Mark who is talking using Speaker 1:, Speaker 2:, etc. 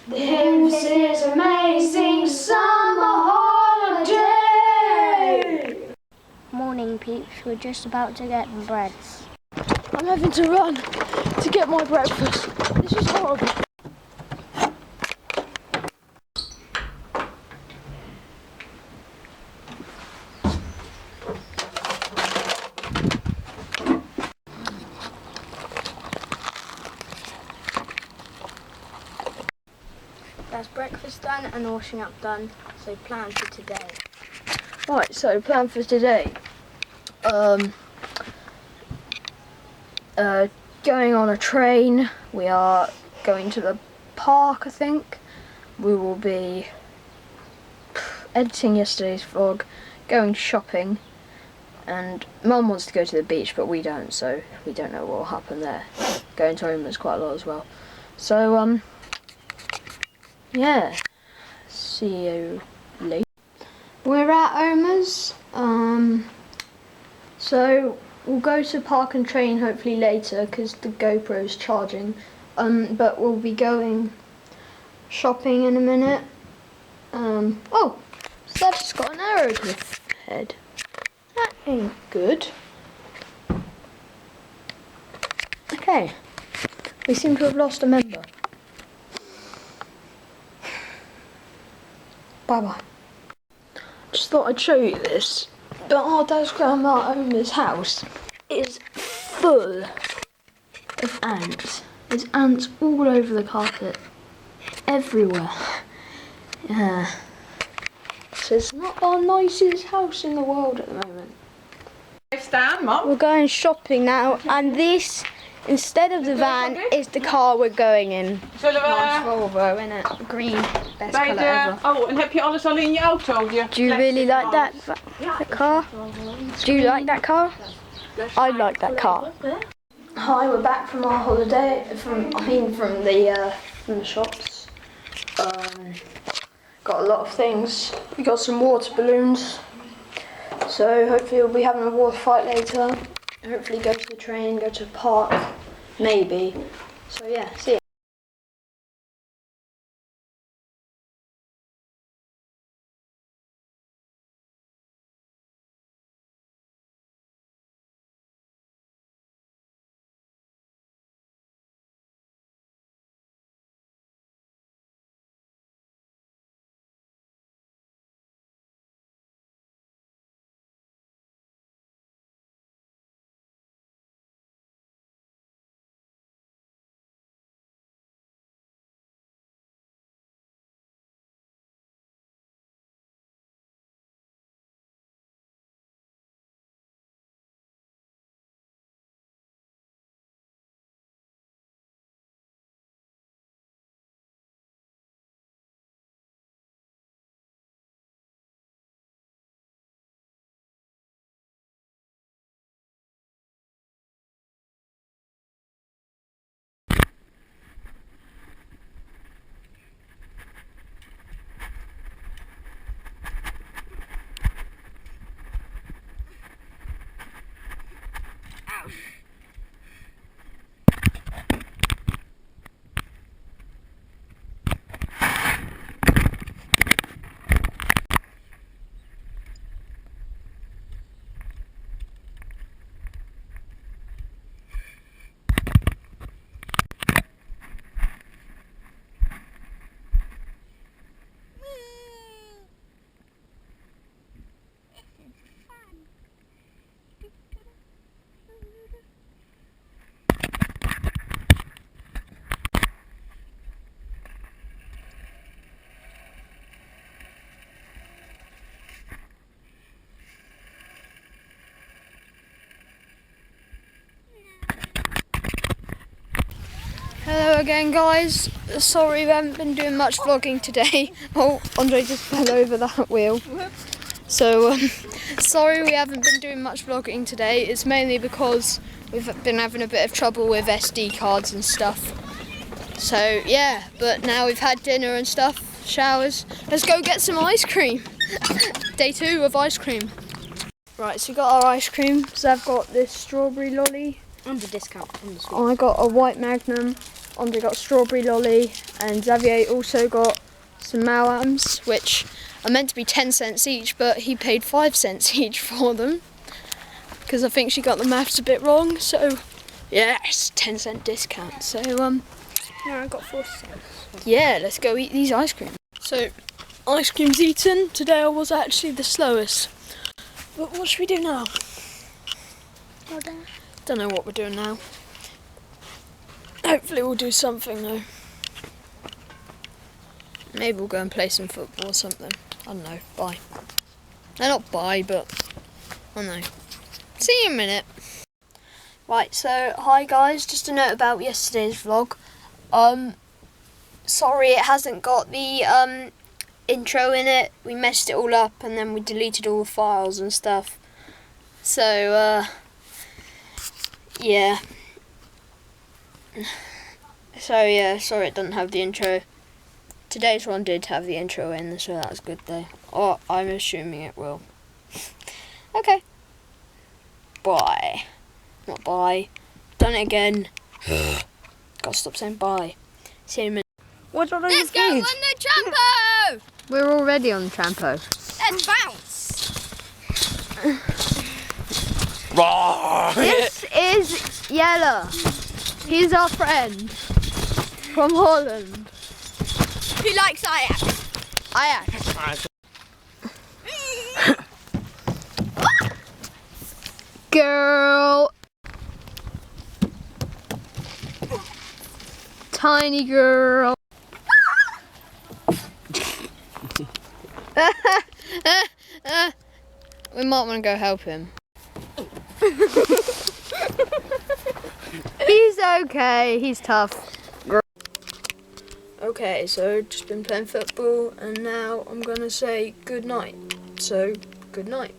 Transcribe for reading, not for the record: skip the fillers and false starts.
Speaker 1: This is amazing summer holiday!
Speaker 2: Morning peeps, we're just about to get breads.
Speaker 1: I'm having to run to get my breakfast. This is horrible.
Speaker 2: That's breakfast done and washing up done, so plan for today.
Speaker 1: Right, so plan for today. Going on a train. We are going to the park, I think. We will be editing yesterday's vlog, going shopping, and Mum wants to go to the beach, but we don't, so we don't know what will happen there. Going to Oma's quite a lot as well. So, yeah, see you later. We're at Oma's, so we'll go to park and train hopefully later because the GoPro's charging, but we'll be going shopping in a minute. Oh, Steph's just got an arrow to the head. That ain't good. Okay, we seem to have lost a member. Bye bye. Just thought I'd show you this. But our dad's grandma Oma's house is full of ants. There's ants all over the carpet. Everywhere. Yeah. So it's not our nicest house in the world at the moment.
Speaker 3: Stand, Mum.
Speaker 2: We're going shopping now, and this, instead of the van, is the car we're going in.
Speaker 3: Zullen
Speaker 2: Nice
Speaker 3: we...
Speaker 2: Volvo, innit? Green, best
Speaker 3: Bij
Speaker 2: colour
Speaker 3: de...
Speaker 2: ever.
Speaker 3: Oh, en heb je alles al in je auto? Je
Speaker 2: Do you really like that car? Do you like that car? I like that car.
Speaker 1: Hi, we're back from our holiday. From the shops. Got a lot of things. We got some water balloons. So hopefully we'll be having a water fight later. Hopefully go to the train, go to the park, maybe. So yeah, see ya. Hello again, guys. Sorry we haven't been doing much vlogging today. Oh, Andre just fell over that wheel. So, sorry we haven't been doing much vlogging today. It's mainly because we've been having a bit of trouble with SD cards and stuff. So, yeah, but now we've had dinner and stuff, showers. Let's go get some ice cream. Day 2 of ice cream. Right, so we got our ice cream. So I've got this strawberry lolly.
Speaker 2: And the discount on the sweet.
Speaker 1: I got a white Magnum. Andre got strawberry lolly, and Xavier also got some Mawams, which are meant to be 10 cents each, but he paid 5 cents each for them because I think she got the maths a bit wrong. So yes, 10-cent discount. So
Speaker 2: No, I got 4 cents.
Speaker 1: yeah, let's go eat these ice cream. So ice cream's eaten. Today I was actually the slowest. But what should we do now? Don't know what we're doing now. Hopefully we'll do something though. Maybe we'll go and play some football or something. I don't know. Bye. No, not bye, but I don't know. See you in a minute. Right, so hi guys, just a note about yesterday's vlog. Sorry it hasn't got the intro in it. We messed it all up and then we deleted all the files and stuff. So yeah. So yeah, sorry it doesn't have the intro. Today's one did have the intro in, so that's good though. Or I'm assuming it will. Okay. Bye. Not bye. Done it again. Gotta stop saying bye. See you in a minute.
Speaker 2: What's on
Speaker 4: Let's go on the trampo!
Speaker 1: We're already on the trampo.
Speaker 4: Let's bounce!
Speaker 1: This is Yella. He's our friend from Holland.
Speaker 4: Who likes Ajax?
Speaker 1: Ajax. Girl. Tiny girl. We might want to go help him. He's okay, he's tough. Okay, so just been playing football and now I'm gonna say good night. So, good night.